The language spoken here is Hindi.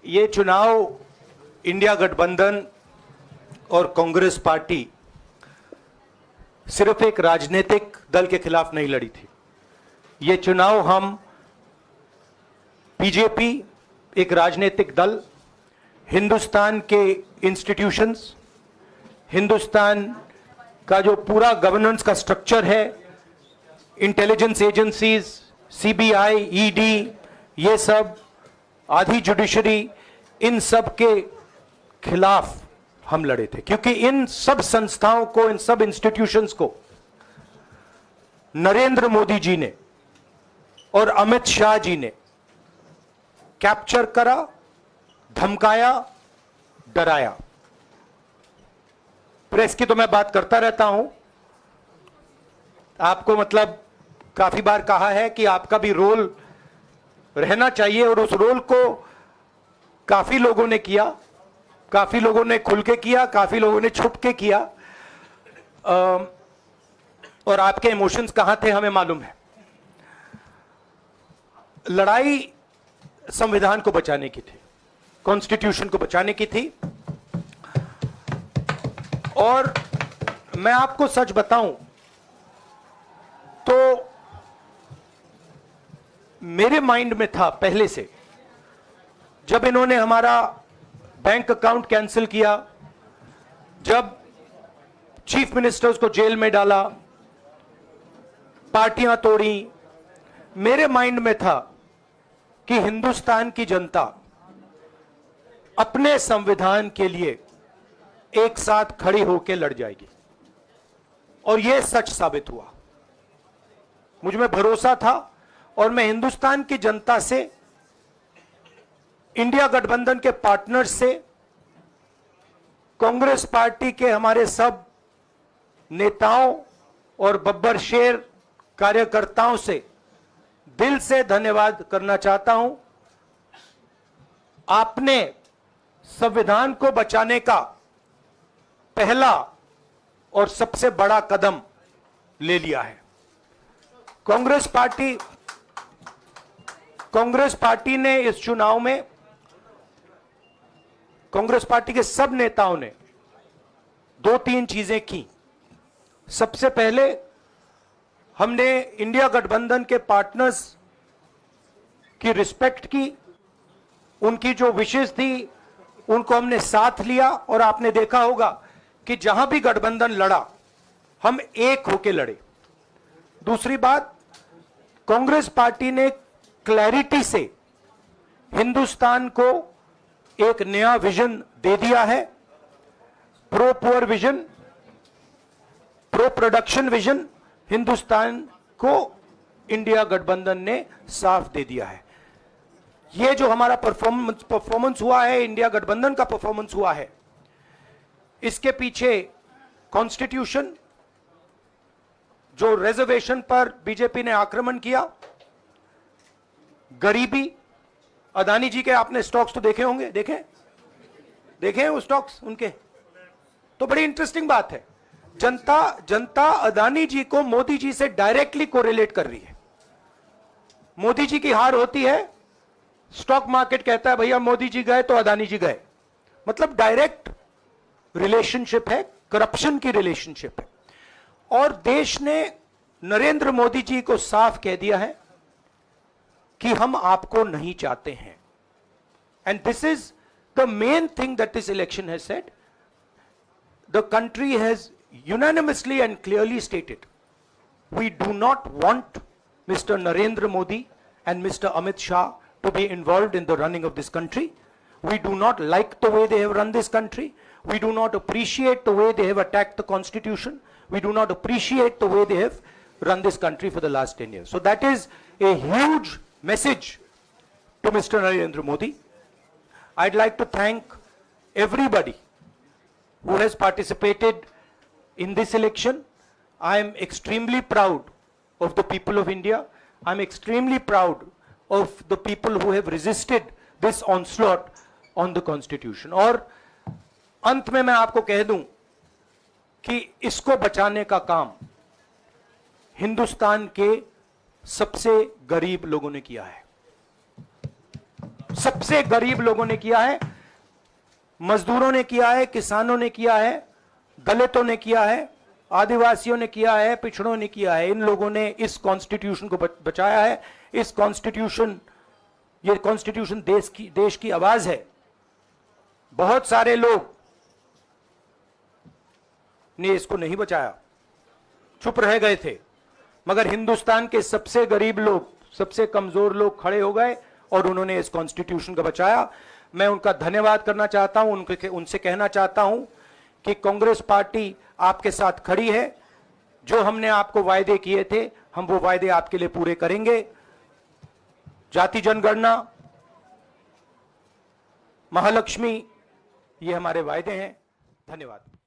ये चुनाव इंडिया गठबंधन और कांग्रेस पार्टी सिर्फ एक राजनीतिक दल के खिलाफ नहीं लड़ी थी। ये चुनाव हम बीजेपी, एक राजनीतिक दल, हिंदुस्तान के इंस्टीट्यूशंस, हिंदुस्तान का जो पूरा गवर्नेंस का स्ट्रक्चर है, इंटेलिजेंस एजेंसीज, सीबीआई, ईडी, ये सब, आधी जुडिशरी, इन सब के खिलाफ हम लड़े थे, क्योंकि इन सब संस्थाओं को, इन सब इंस्टीट्यूशंस को नरेंद्र मोदी जी ने और अमित शाह जी ने कैप्चर करा, धमकाया, डराया। प्रेस की तो मैं बात करता रहता हूं, आपको मतलब काफी बार कहा है कि आपका भी रोल रहना चाहिए, और उस रोल को काफी लोगों ने किया, काफी लोगों ने खुल के किया, काफी लोगों ने छुप के किया, और आपके इमोशंस कहां थे हमें मालूम है। लड़ाई संविधान को बचाने की थी, कॉन्स्टिट्यूशन को बचाने की थी। और मैं आपको सच बताऊं तो मेरे माइंड में था पहले से, जब इन्होंने हमारा बैंक अकाउंट कैंसिल किया, जब चीफ मिनिस्टर्स को जेल में डाला, पार्टियां तोड़ी, मेरे माइंड में था कि हिंदुस्तान की जनता अपने संविधान के लिए एक साथ खड़ी होकर लड़ जाएगी, और यह सच साबित हुआ। मुझ में भरोसा था, और मैं हिंदुस्तान की जनता से, इंडिया गठबंधन के पार्टनर्स से, कांग्रेस पार्टी के हमारे सब नेताओं और बब्बर शेर कार्यकर्ताओं से दिल से धन्यवाद करना चाहता हूं। आपने संविधान को बचाने का पहला और सबसे बड़ा कदम ले लिया है। कांग्रेस पार्टी ने इस चुनाव में, कांग्रेस पार्टी के सब नेताओं ने 2-3 चीजें की। सबसे पहले हमने इंडिया गठबंधन के पार्टनर्स की रिस्पेक्ट की, उनकी जो विशेष थी उनको हमने साथ लिया, और आपने देखा होगा कि जहां भी गठबंधन लड़ा हम एक होकर लड़े। दूसरी बात, कांग्रेस पार्टी ने क्लैरिटी से हिंदुस्तान को एक नया विजन दे दिया है, pro poor vision, pro production vision Hindustan को इंडिया गठबंधन ने साफ दे दिया है। यह जो हमारा परफॉर्मेंस हुआ है, इंडिया गठबंधन का परफॉर्मेंस हुआ है, इसके पीछे कॉन्स्टिट्यूशन, जो रिजर्वेशन पर बीजेपी ने आक्रमण किया, गरीबी, अदानी जी के आपने स्टॉक्स तो देखे होंगे, देखे हैं वो स्टॉक्स उनके, तो बड़ी इंटरेस्टिंग बात है। जनता अदानी जी को मोदी जी से डायरेक्टली कोरिलेट कर रही है। मोदी जी की हार होती है, स्टॉक मार्केट कहता है भैया मोदी जी गए तो अदानी जी गए, मतलब डायरेक्ट रिलेशनशिप है, करप्शन की रिलेशनशिप है। और देश ने नरेंद्र मोदी जी को साफ कह दिया है कि हम आपको नहीं चाहते हैं। And this is the main thing that this election has said. The country has unanimously and clearly stated, we do not want Mr. Narendra Modi and Mr. Amit Shah to be involved in the running of this country. We do not like the way they have run this country. We do not appreciate the way they have attacked the constitution. We do not appreciate the way they have run this country for the last 10 years. So that is a huge message to Mr. Narendra Modi. I'd like to thank everybody who has participated in this election. I am extremely proud of the people of India. I am extremely proud of the people who have resisted this onslaught on the constitution. और अंत में मैं आपको कह दूं कि इसको बचाने का काम हिंदुस्तान के सबसे गरीब लोगों ने किया है। सब सबसे गरीब लोगों ने किया है, मजदूरों ने किया है, किसानों ने किया है, दलितों ने किया है, आदिवासियों ने किया है, पिछड़ों ने किया है। इन लोगों ने इस कॉन्स्टिट्यूशन को बचाया है। इस कॉन्स्टिट्यूशन, ये कॉन्स्टिट्यूशन देश की आवाज है। बहुत सारे लोग ने इसको नहीं बचाया, चुप रह गए थे, मगर हिंदुस्तान के सबसे गरीब लोग, सबसे कमजोर लोग खड़े हो गए और उन्होंने इस कॉन्स्टिट्यूशन को बचाया। मैं उनका धन्यवाद करना चाहता हूं, उनसे कहना चाहता हूं कि कांग्रेस पार्टी आपके साथ खड़ी है। जो हमने आपको वायदे किए थे, हम वो वायदे आपके लिए पूरे करेंगे। जाति जनगणना, महालक्ष्मी, ये हमारे वायदे हैं। धन्यवाद।